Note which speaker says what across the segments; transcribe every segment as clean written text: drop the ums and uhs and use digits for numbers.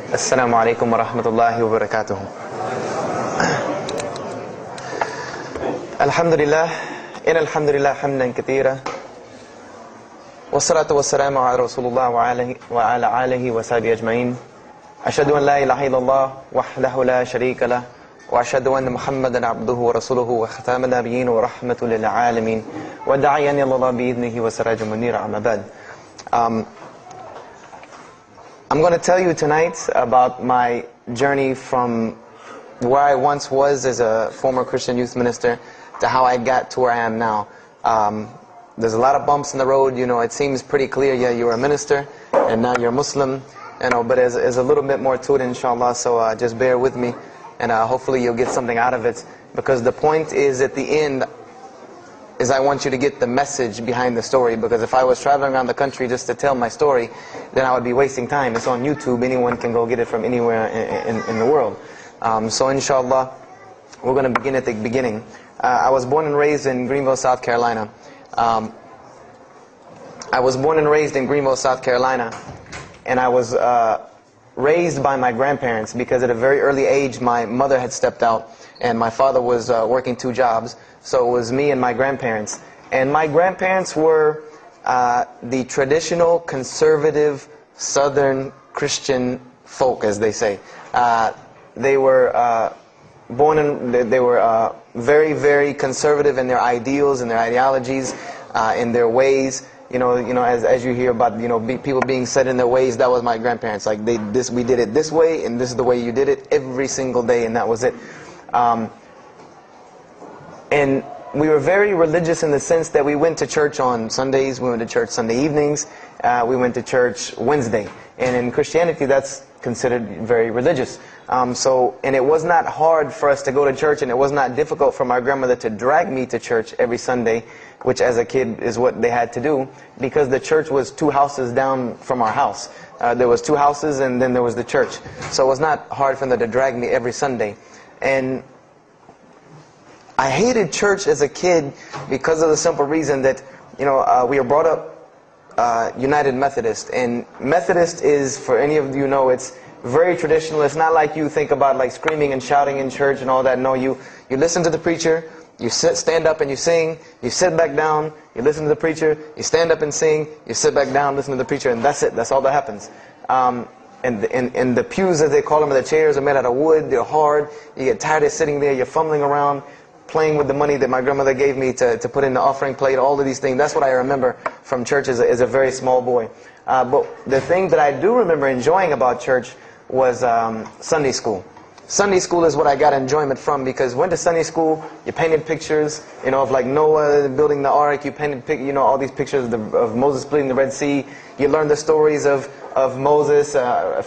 Speaker 1: Assalamu alaikum wa rahmatullahi wa barakatuh. Alhamdulillah, alhamdulillah hamdan kathira. Wassalatu wassalamu ala Rasulullah wa ala alihi wa sahbihi ajma'in. Ashhadu an la ilaha illallah wahdahu la sharika lah. Wa ashhadu anna Muhammadan abduhu wa rasuluhu wa khataman nabiyyin wa rahmatul lil alamin. Wa da'iyan ila Allah bi idnihi wa sirajun munira, amma ba'd. I'm going to tell you tonight about my journey from where I once was as a former Christian youth minister to how I got to where I am now. There's a lot of bumps in the road, you know, it seems pretty clear, yeah, you're a minister, and now you're a Muslim, you know, but there's a little bit more to it, inshallah, so just bear with me, and hopefully you'll get something out of it, because the point is, at the end, is I want you to get the message behind the story, because if I was traveling around the country just to tell my story, then I would be wasting time. It's on YouTube, anyone can go get it from anywhere in the world. So inshallah, we're going to begin at the beginning. I was born and raised in Greenville, South Carolina. I was born and raised in Greenville, South Carolina, and I was raised by my grandparents, because at a very early age my mother had stepped out and my father was working 2 jobs. So it was me and my grandparents. And my grandparents were the traditional, conservative, Southern Christian folk, as they say. They were they were very, very conservative in their ideals and their ideologies, in their ways. You know, as you hear about, people being set in their ways. That was my grandparents. Like we did it this way, and this is the way you did it every single day, and that was it. And we were very religious in the sense that we went to church on Sundays, we went to church Sunday evenings, we went to church Wednesday. And in Christianity, that's considered very religious. And it was not hard for us to go to church, and it was not difficult for my grandmother to drag me to church every Sunday, which as a kid is what they had to do, because the church was 2 houses down from our house. There was 2 houses, and then there was the church. So it was not hard for them to drag me every Sunday. And I hated church as a kid because of the simple reason that, we were brought up United Methodist. And Methodist is, for any of you know, it's very traditional. It's not like you think about like screaming and shouting in church and all that. No, you listen to the preacher, you stand up and you sing, you sit back down, you listen to the preacher, you stand up and sing, you sit back down, listen to the preacher, and that's it. That's all that happens. And the pews, as they call them, the chairs are made out of wood, they're hard, you get tired of sitting there, you're fumbling around, playing with the money that my grandmother gave me to put in the offering plate, all of these things. That's what I remember from church as a very small boy. But the thing that I do remember enjoying about church was Sunday school. Sunday school is what I got enjoyment from, because went to Sunday school, you painted pictures, of like Noah building the ark, you painted, all these pictures of Moses splitting the Red Sea. You learned the stories of Moses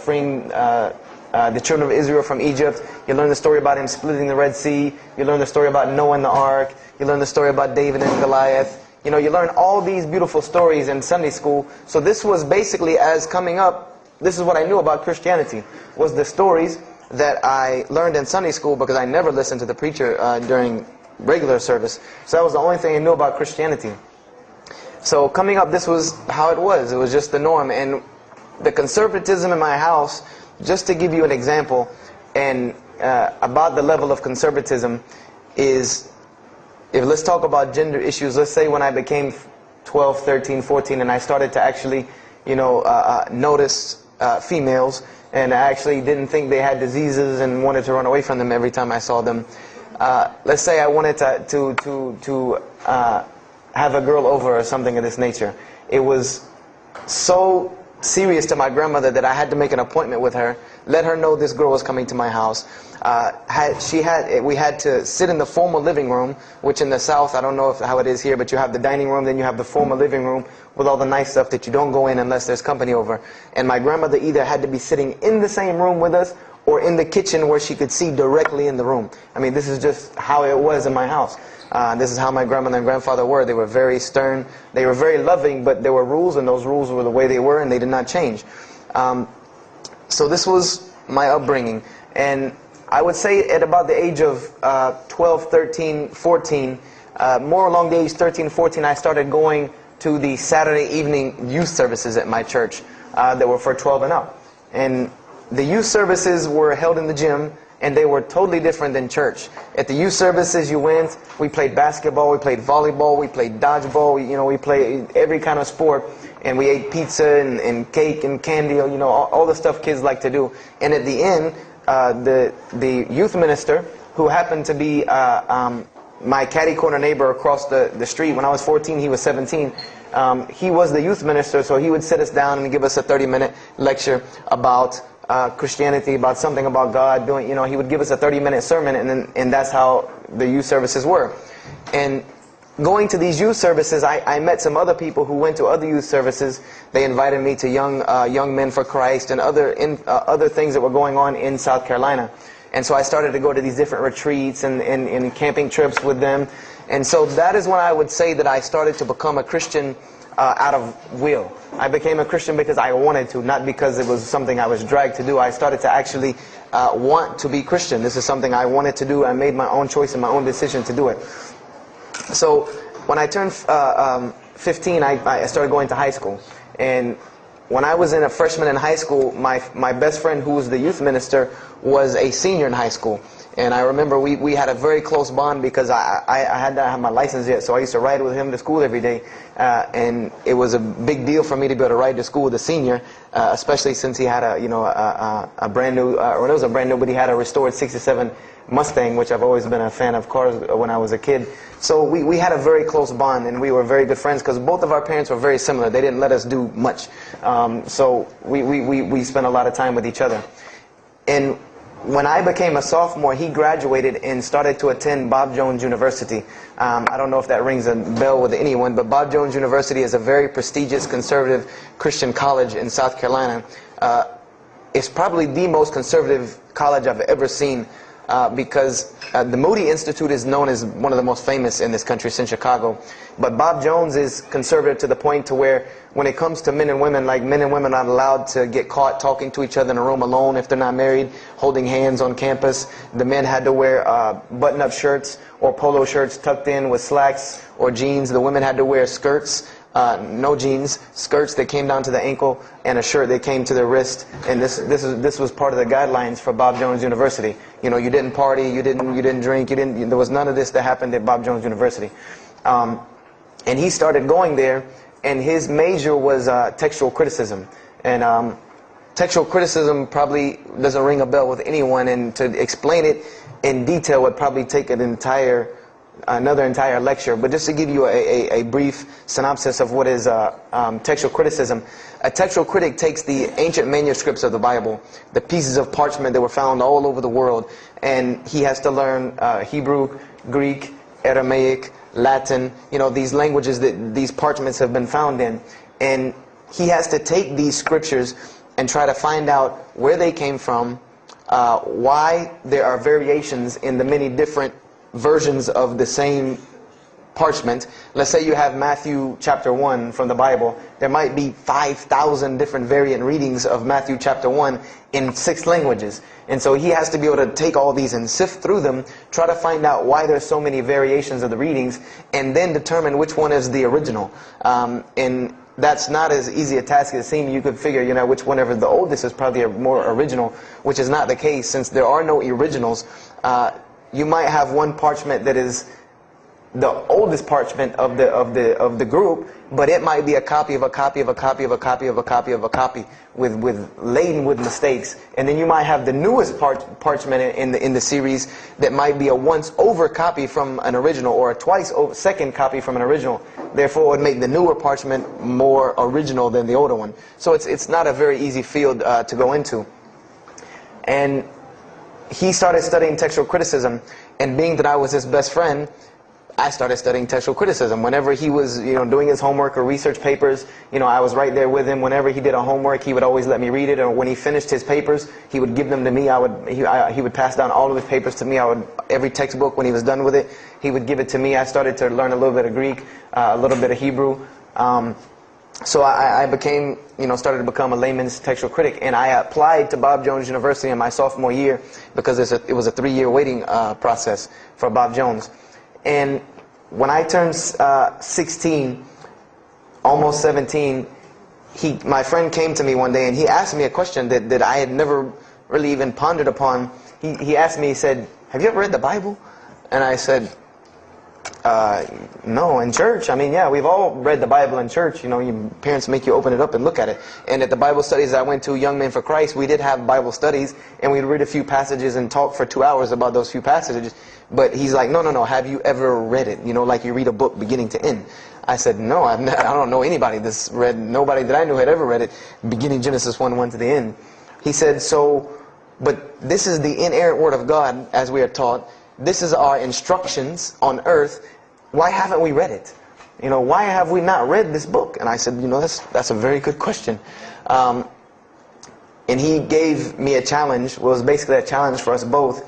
Speaker 1: freeing the children of Israel from Egypt. You learn the story about him splitting the Red Sea. You learn the story about Noah and the ark. You learn the story about David and Goliath. You learn all these beautiful stories in Sunday school. So this was basically, as coming up, this is what I knew about Christianity, was the stories that I learned in Sunday school, because I never listened to the preacher during regular service. So that was the only thing I knew about Christianity. So coming up, this was how it was. It was just the norm. And the conservatism in my house, just to give you an example, and about the level of conservatism, is, if let's talk about gender issues, let's say when I became 12, 13, 14, and I started to actually, notice females, and I actually didn't think they had diseases and wanted to run away from them every time I saw them. Let's say I wanted to have a girl over or something of this nature. It was so serious to my grandmother that I had to make an appointment with her, let her know this girl was coming to my house. We had to sit in the formal living room, which in the South, I don't know how it is here, but you have the dining room, then you have the formal living room with all the nice stuff that you don't go in unless there's company over. And my grandmother either had to be sitting in the same room with us or in the kitchen where she could see directly in the room. I mean, this is just how it was in my house. This is how my grandmother and grandfather were. They were very stern. They were very loving, but there were rules, and those rules were the way they were, and they did not change. So this was my upbringing. And I would say at about the age of 12, 13, 14, more along the age 13, 14, I started going to the Saturday evening youth services at my church that were for 12 and up. And the youth services were held in the gym, and they were totally different than church. At the youth services you went, we played basketball, we played volleyball, we played dodgeball, you know, we played every kind of sport, and we ate pizza and cake and candy, you know, all the stuff kids like to do. And at the end, the youth minister, who happened to be my catty corner neighbor across the street, when I was 14, he was 17, he was the youth minister, so he would sit us down and give us a 30-minute lecture about Christianity, about something about God. Doing, you know, he would give us a 30-minute sermon, and that's how the youth services were. And going to these youth services, I met some other people who went to other youth services. They invited me to Young Men for Christ and other things that were going on in South Carolina. And so I started to go to these different retreats and camping trips with them. And so that is when I would say that I started to become a Christian out of will. I became a Christian because I wanted to, not because it was something I was dragged to do. I started to actually want to be Christian. This is something I wanted to do. I made my own choice and my own decision to do it. So when I turned 15, I started going to high school. And when I was a freshman in high school, my best friend, who was the youth minister, was a senior in high school. And I remember we had a very close bond because I had not had my license yet, so I used to ride with him to school every day. And it was a big deal for me to be able to ride to school with a senior, especially since he had a brand new, or it was a brand new, but he had a restored '67 Mustang, which I've always been a fan of cars when I was a kid. So we had a very close bond, and we were very good friends because both of our parents were very similar. They didn't let us do much. So we spent a lot of time with each other. And when I became a sophomore, he graduated and started to attend Bob Jones University. I don't know if that rings a bell with anyone, but Bob Jones University is a very prestigious conservative Christian college in South Carolina. It's probably the most conservative college I've ever seen because the Moody Institute is known as one of the most famous in this country. It's in Chicago. But Bob Jones is conservative to the point to where when it comes to men and women, like men and women are not allowed to get caught talking to each other in a room alone if they're not married, holding hands on campus. The men had to wear button-up shirts or polo shirts tucked in with slacks or jeans. The women had to wear skirts, no jeans, skirts that came down to the ankle, and a shirt that came to the wrist. And this was part of the guidelines for Bob Jones University. You know, you didn't party, you didn't drink, there was none of this that happened at Bob Jones University. And he started going there, and his major was textual criticism. And textual criticism probably doesn't ring a bell with anyone, and to explain it in detail would probably take another entire lecture. But just to give you a brief synopsis of what is textual criticism. A textual critic takes the ancient manuscripts of the Bible, the pieces of parchment that were found all over the world, and he has to learn Hebrew, Greek, Aramaic, Latin, you know, these languages that these parchments have been found in. And he has to take these scriptures and try to find out where they came from, why there are variations in the many different versions of the same parchment. Let's say you have Matthew chapter 1 from the Bible. There might be 5,000 different variant readings of Matthew chapter 1 in 6 languages. And so he has to be able to take all these and sift through them, try to find out why there's so many variations of the readings, and then determine which one is the original. And that's not as easy a task as it seems. You could figure, you know, which whenever the oldest is probably a more original, which is not the case. Since there are no originals, you might have one parchment that is the oldest parchment of the group, but it might be a copy of a copy of a copy of a copy of a copy of a copy laden with mistakes. And then you might have the newest parchment in the series that might be a once over copy from an original, or a twice over second copy from an original. Therefore, it would make the newer parchment more original than the older one. So it's not a very easy field to go into. And he started studying textual criticism, and being that I was his best friend, I started studying textual criticism. Whenever he was, you know, doing his homework or research papers, you know, I was right there with him. Whenever he did a homework, he would always let me read it. Or when he finished his papers, he would give them to me. He would pass down all of his papers to me. Every textbook, when he was done with it, he would give it to me. I started to learn a little bit of Greek, a little bit of Hebrew. So I became, you know, started to become a layman's textual critic, and I applied to Bob Jones University in my sophomore year because it was a 3-year waiting process for Bob Jones. And when I turned 16, almost 17, my friend came to me one day and he asked me a question that I had never really even pondered upon. He asked me, he said, "Have you ever read the Bible?" And I said, no, in church. I mean, yeah, we've all read the Bible in church. You know, your parents make you open it up and look at it. And at the Bible studies I went to, Young Men for Christ, we did have Bible studies, and we'd read a few passages and talk for 2 hours about those few passages. But he's like, no, have you ever read it? You know, like you read a book beginning to end. I said, no, I don't know anybody that's read, nobody that I knew had ever read it, beginning Genesis 1 to the end. He said, but this is the inerrant word of God, as we are taught. This is our instructions on earth. Why haven't we read it? You know, why have we not read this book? And I said, you know, that's a very good question. And he gave me a challenge. Well, it was basically a challenge for us both.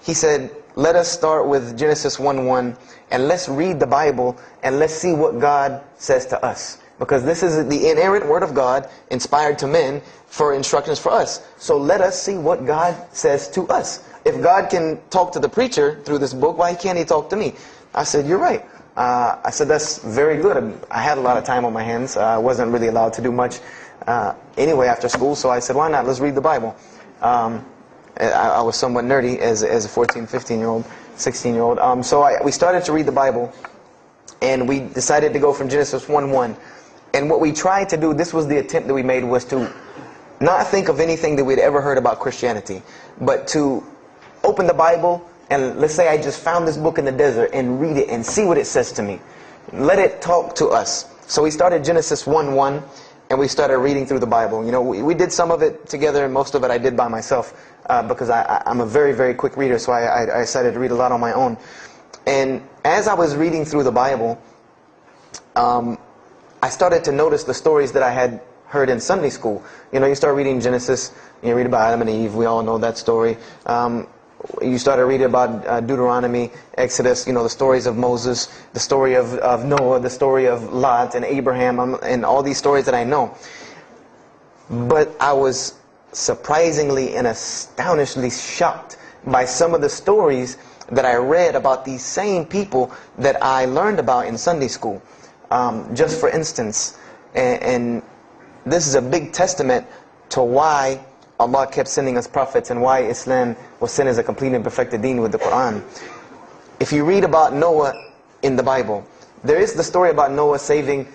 Speaker 1: He said, let us start with Genesis 1:1, and let's read the Bible, and let's see what God says to us. Because this is the inerrant word of God, inspired to men, for instructions for us. So let us see what God says to us. If God can talk to the preacher through this book, why can't he talk to me? I said, you're right. I said, that's very good. I had a lot of time on my hands. I wasn't really allowed to do much anyway after school, so I said, why not? Let's read the Bible. I was somewhat nerdy as a 14, 15-year-old, 16-year-old. So we started to read the Bible, and we decided to go from Genesis 1:1. And what we tried to do, this was the attempt that we made, was to not think of anything that we'd ever heard about Christianity, but to open the Bible, and let's say I just found this book in the desert, and read it and see what it says to me. Let it talk to us. So we started Genesis 1:1, and we started reading through the Bible. You know, we did some of it together, and most of it I did by myself, because I'm a very, very quick reader, so I decided to read a lot on my own. And as I was reading through the Bible, I started to notice the stories that I had heard in Sunday school. You know, you start reading Genesis, you read about Adam and Eve, we all know that story. You started reading about Deuteronomy, Exodus, you know, the stories of Moses, the story of Noah, the story of Lot and Abraham, and all these stories that I know. But I was surprisingly and astonishingly shocked by some of the stories that I read about these same people that I learned about in Sunday school. Just for instance, and this is a big testament to why Allah kept sending us prophets and why Islam was sent as a complete and perfected deen with the Quran. If you read about Noah in the Bible, there is the story about Noah saving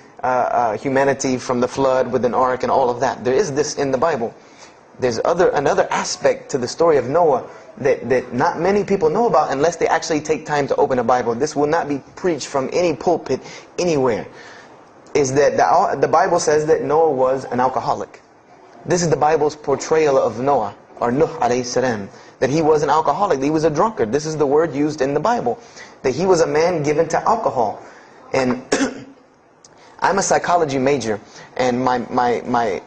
Speaker 1: humanity from the flood with an ark and all of that. There is this in the Bible. There's another aspect to the story of Noah that not many people know about unless they actually take time to open a Bible. This will not be preached from any pulpit anywhere. Is that the Bible says that Noah was an alcoholic. This is the Bible's portrayal of Noah, or Nuh alayhi salam, that he was an alcoholic, that he was a drunkard. This is the word used in the Bible, that he was a man given to alcohol. And I'm a psychology major, and my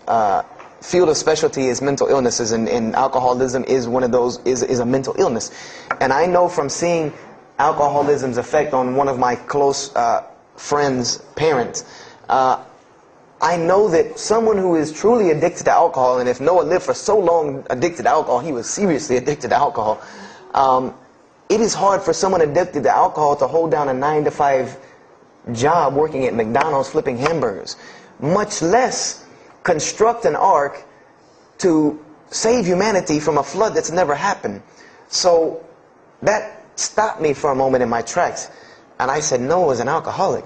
Speaker 1: field of specialty is mental illnesses, and alcoholism is one of those, is a mental illness. And I know from seeing alcoholism's effect on one of my close friends' parents, I know that someone who is truly addicted to alcohol, and if Noah lived for so long addicted to alcohol, he was seriously addicted to alcohol. It is hard for someone addicted to alcohol to hold down a 9-to-5 job working at McDonald's flipping hamburgers, much less construct an ark to save humanity from a flood that's never happened. So that stopped me for a moment in my tracks, and I said, Noah was an alcoholic,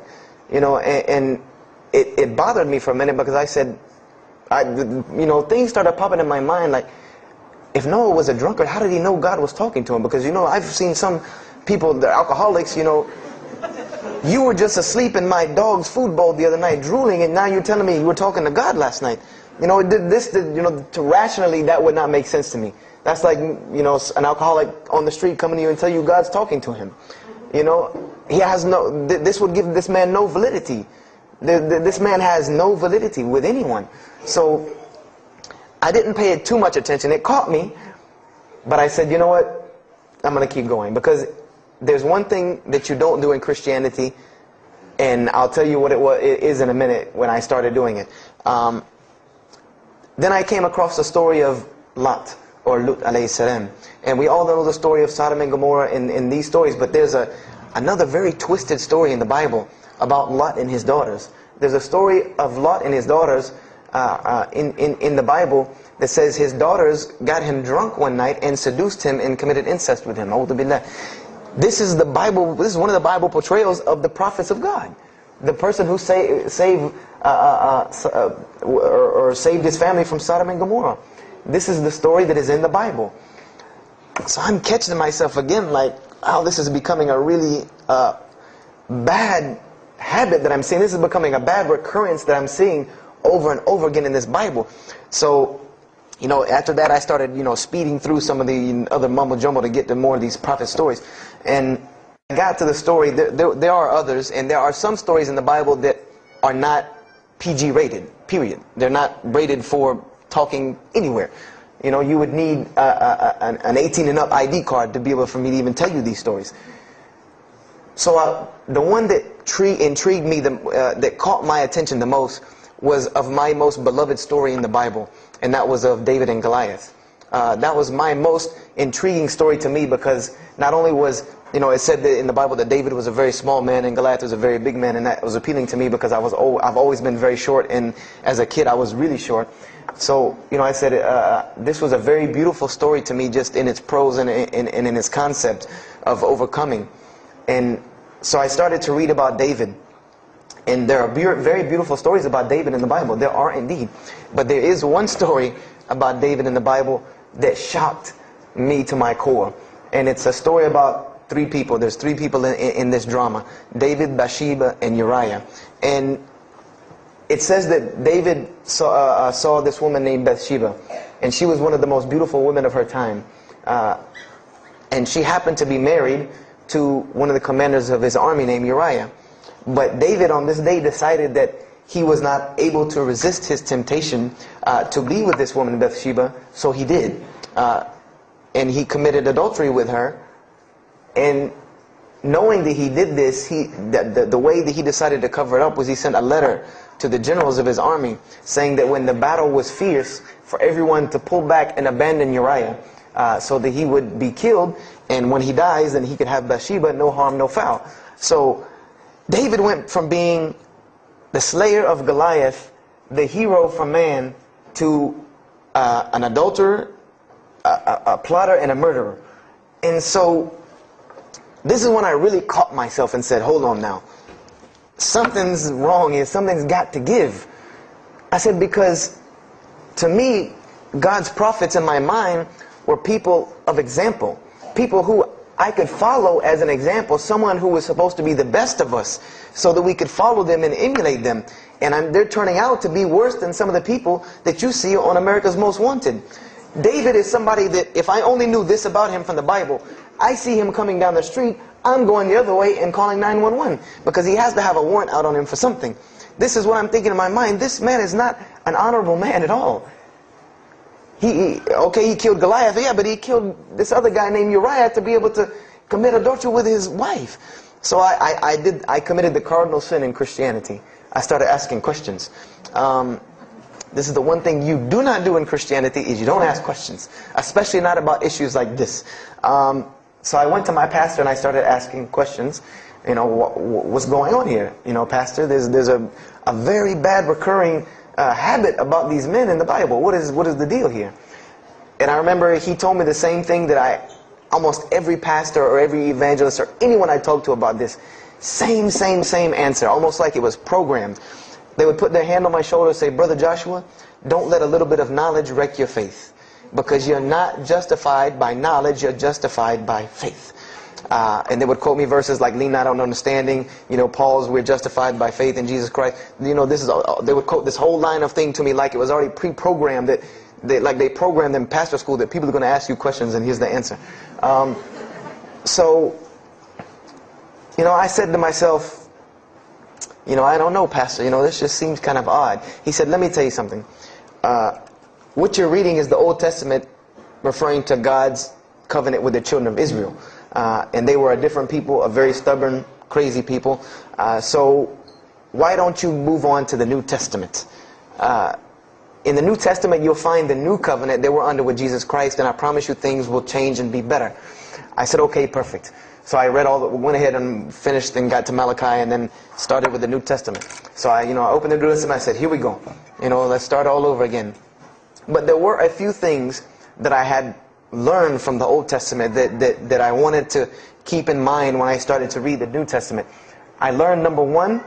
Speaker 1: you know, and it bothered me for a minute, because I said, you know, things started popping in my mind like, if Noah was a drunkard, how did he know God was talking to him? Because, you know, I've seen some people, they're alcoholics, you know, you were just asleep in my dog's food bowl the other night drooling, and now you're telling me you were talking to God last night. You know, you know, to rationally, that would not make sense to me. That's like, you know, an alcoholic on the street coming to you and tell you God's talking to him. You know, he has no, this would give this man no validity. This man has no validity with anyone. So I didn't pay it too much attention. It caught me, but I said, you know what, I'm going to keep going, because there's one thing that you don't do in Christianity, and I'll tell you what it is in a minute when I started doing it. Then I came across the story of Lot, or Lut alayhi salam, and we all know the story of Sodom and Gomorrah in these stories, but there's another very twisted story in the Bible about Lot and his daughters. There's a story of Lot and his daughters in the Bible that says his daughters got him drunk one night and seduced him and committed incest with him. Audu billah. This is the Bible. This is one of the Bible portrayals of the prophets of God. The person who saved his family from Sodom and Gomorrah. This is the story that is in the Bible. So I'm catching myself again, like, oh, this is becoming a really bad habit that I'm seeing. This is becoming a bad recurrence that I'm seeing over and over again in this Bible. So, after that I started, speeding through some of the other mumbo jumbo to get to more of these prophet stories. And I got to the story, there are others, and there are some stories in the Bible that are not PG rated, period. They're not rated for talking anywhere. You would need an 18 and up ID card to be able for me to even tell you these stories. So the one that intrigued me, that caught my attention the most, was of my most beloved story in the Bible, and that was of David and Goliath. That was my most intriguing story to me, because not only was, it said that in the Bible that David was a very small man and Goliath was a very big man, and that was appealing to me because I've always been very short, and as a kid I was really short. So, I said this was a very beautiful story to me, just in its prose and in its concept of overcoming. And so I started to read about David. And there are very beautiful stories about David in the Bible. There are indeed. But there is one story about David in the Bible that shocked me to my core. And it's a story about three people. There's three people in this drama: David, Bathsheba, and Uriah. And it says that David saw this woman named Bathsheba. And she was one of the most beautiful women of her time. And she happened to be married to one of the commanders of his army named Uriah. But David on this day decided that he was not able to resist his temptation to be with this woman Bathsheba, so he did. And he committed adultery with her. And knowing that he did this, the way that he decided to cover it up was he sent a letter to the generals of his army saying that when the battle was fierce, for everyone to pull back and abandon Uriah so that he would be killed, and when he dies then he could have Bathsheba, no harm, no foul. So David went from being the slayer of Goliath, the hero from man, to an adulterer, a plotter, and a murderer. And so this is when I really caught myself and said, hold on now. Something's wrong here. Something's got to give. I said, because to me, God's prophets in my mind were people of example. People who I could follow as an example, someone who was supposed to be the best of us, so that we could follow them and emulate them. And they're turning out to be worse than some of the people that you see on America's Most Wanted. David is somebody that, if I only knew this about him from the Bible, I see him coming down the street, I'm going the other way and calling 911, because he has to have a warrant out on him for something. This is what I'm thinking in my mind. This man is not an honorable man at all. He killed Goliath, yeah, but he killed this other guy named Uriah to be able to commit adultery with his wife. So I committed the cardinal sin in Christianity. I started asking questions. This is the one thing you do not do in Christianity, is you don't ask questions, especially not about issues like this. So I went to my pastor and I started asking questions. What's going on here? Pastor, there's a very bad recurring habit about these men in the Bible. What is the deal here? And I remember he told me the same thing that almost every pastor or every evangelist or anyone I talked to about this, same answer, almost like it was programmed. They would put their hand on my shoulder and say, Brother Joshua, don't let a little bit of knowledge wreck your faith, because you're not justified by knowledge, you're justified by faith. And they would quote me verses like, lean not on understanding, Paul's, we're justified by faith in Jesus Christ. They would quote this whole line of thing to me like it was already pre-programmed, that they programmed in pastor school that people are going to ask you questions and here's the answer. So, I said to myself, I don't know, Pastor, this just seems kind of odd. He said, let me tell you something. What you're reading is the Old Testament referring to God's covenant with the children of Israel. And they were a different people, a very stubborn, crazy people. So why don't you move on to the New Testament? In the New Testament, you'll find the new covenant that we're under with Jesus Christ, and I promise you things will change and be better. I said, okay, perfect. So I went ahead and finished and got to Malachi and then started with the New Testament. So I opened the New Testament. I said, here we go. Let's start all over again. But there were a few things that I had learned from the Old Testament that I wanted to keep in mind when I started to read the New Testament. I learned, number one,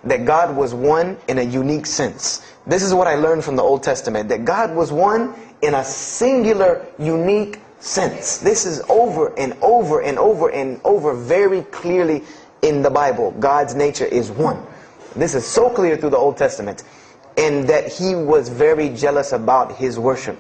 Speaker 1: that God was one in a unique sense. This is what I learned from the Old Testament, that God was one in a singular, unique sense. This is over and over and over and over very clearly in the Bible. God's nature is one. This is so clear through the Old Testament. And that He was very jealous about His worship.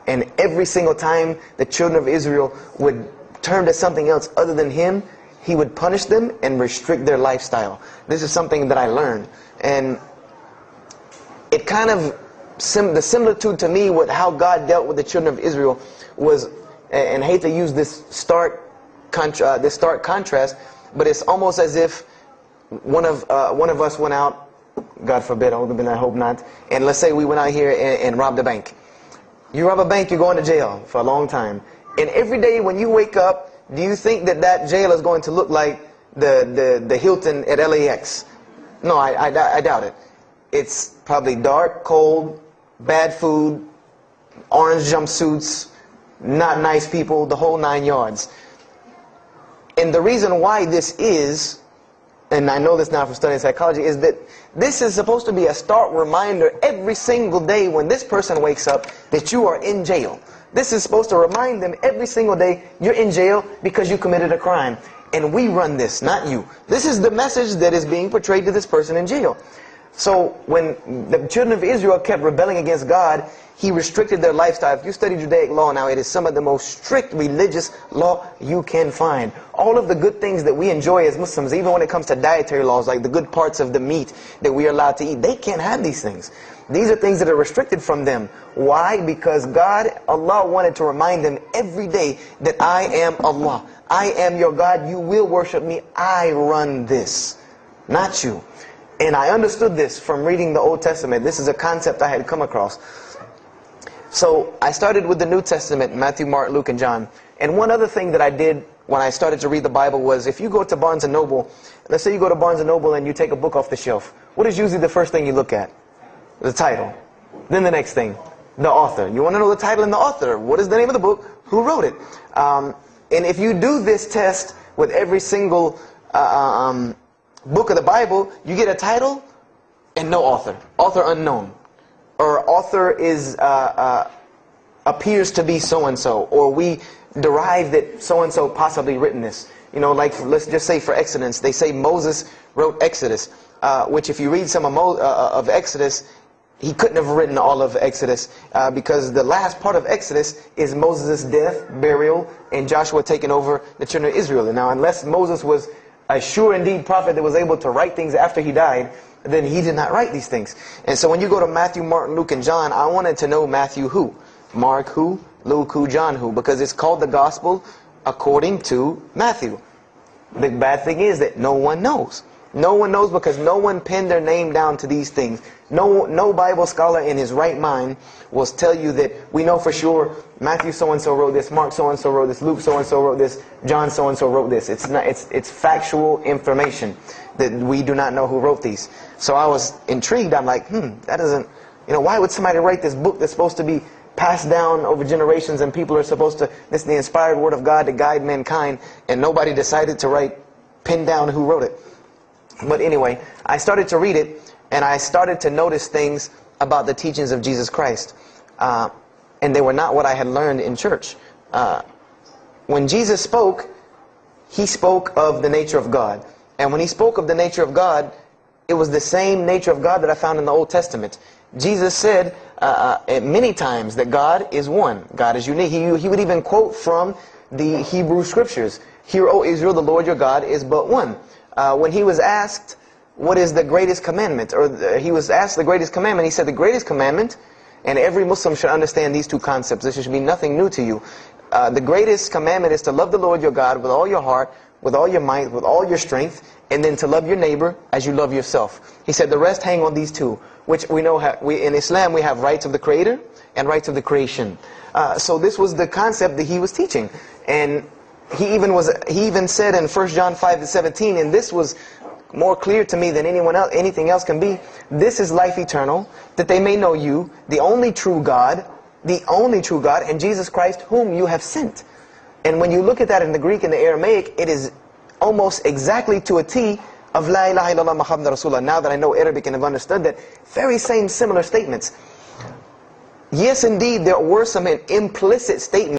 Speaker 1: And every single time the children of Israel would turn to something else other than Him, He would punish them and restrict their lifestyle. This is something that I learned. And it kind of, the similitude to me with how God dealt with the children of Israel was, and I hate to use this stark contrast, but it's almost as if one of us went out, God forbid, I hope not, and let's say we went out here and robbed a bank. You rob a bank, you're going to jail for a long time. And every day when you wake up, do you think that jail is going to look like the Hilton at LAX? No, I doubt it. It's probably dark, cold, bad food, orange jumpsuits, not nice people, the whole 9 yards. And the reason why this is, and I know this now from studying psychology, is that this is supposed to be a stark reminder every single day when this person wakes up that you are in jail. This is supposed to remind them every single day you're in jail because you committed a crime. And we run this, not you. This is the message that is being portrayed to this person in jail. So when the children of Israel kept rebelling against God, He restricted their lifestyle. If you study Judaic law now, it is some of the most strict religious law you can find. All of the good things that we enjoy as Muslims, even when it comes to dietary laws, like the good parts of the meat that we are allowed to eat, they can't have these things. These are things that are restricted from them. Why? Because Allah wanted to remind them every day that I am Allah. I am your God. You will worship me. I run this, not you. And I understood this from reading the Old Testament. This is a concept I had come across. So I started with the New Testament, Matthew, Mark, Luke, and John. And one other thing that I did when I started to read the Bible was, if you go to Barnes & Noble, let's say you go to Barnes & Noble and you take a book off the shelf, what is usually the first thing you look at? The title. Then the next thing, the author. You want to know the title and the author. What is the name of the book? Who wrote it? And if you do this test with every single book of the Bible, you get a title and no author. Author unknown. Or author is appears to be so-and-so. Or we derive that so-and-so possibly written this. Like let's just say for Exodus, they say Moses wrote Exodus. Which if you read some of Exodus, he couldn't have written all of Exodus because the last part of Exodus is Moses' death, burial, and Joshua taking over the children of Israel. And now unless Moses was a sure indeed prophet that was able to write things after he died, then he did not write these things. And so when you go to Matthew, Mark, Luke, and John, I wanted to know Matthew who, Mark who, Luke who, John who, because it's called the Gospel according to Matthew. The bad thing is that no one knows. No one knows because no one pinned their name down to these things. No Bible scholar in his right mind will tell you that we know for sure Matthew so-and-so wrote this, Mark so-and-so wrote this, Luke so-and-so wrote this, John so-and-so wrote this. It's factual information that we do not know who wrote these. So I was intrigued. I'm like, that doesn't, why would somebody write this book that's supposed to be passed down over generations and people are supposed to, this is the inspired word of God to guide mankind, and nobody decided to pin down who wrote it. But anyway, I started to read it, and I started to notice things about the teachings of Jesus Christ. And they were not what I had learned in church. When Jesus spoke, He spoke of the nature of God. And when He spoke of the nature of God, it was the same nature of God that I found in the Old Testament. Jesus said many times that God is one. God is unique. He would even quote from the Hebrew Scriptures. Hear, O Israel, the Lord your God is but one. When He was asked, what is the greatest commandment? Or He was asked the greatest commandment. He said the greatest commandment, and every Muslim should understand these two concepts. This should be nothing new to you. The greatest commandment is to love the Lord your God with all your heart, with all your might, with all your strength, and then to love your neighbor as you love yourself. He said the rest hang on these two, which we know in Islam we have rights of the Creator and rights of the creation. So this was the concept that He was teaching. And he even said in 1 John 5:17, and this was more clear to me than anything else can be, this is life eternal, that they may know you, the only true God, and Jesus Christ whom you have sent. And when you look at that in the Greek and the Aramaic, it is almost exactly to a T of La ilaha illallah Muhammad Rasulullah. Now that I know Arabic and have understood that, very similar statements. Yes, indeed, there were some implicit statements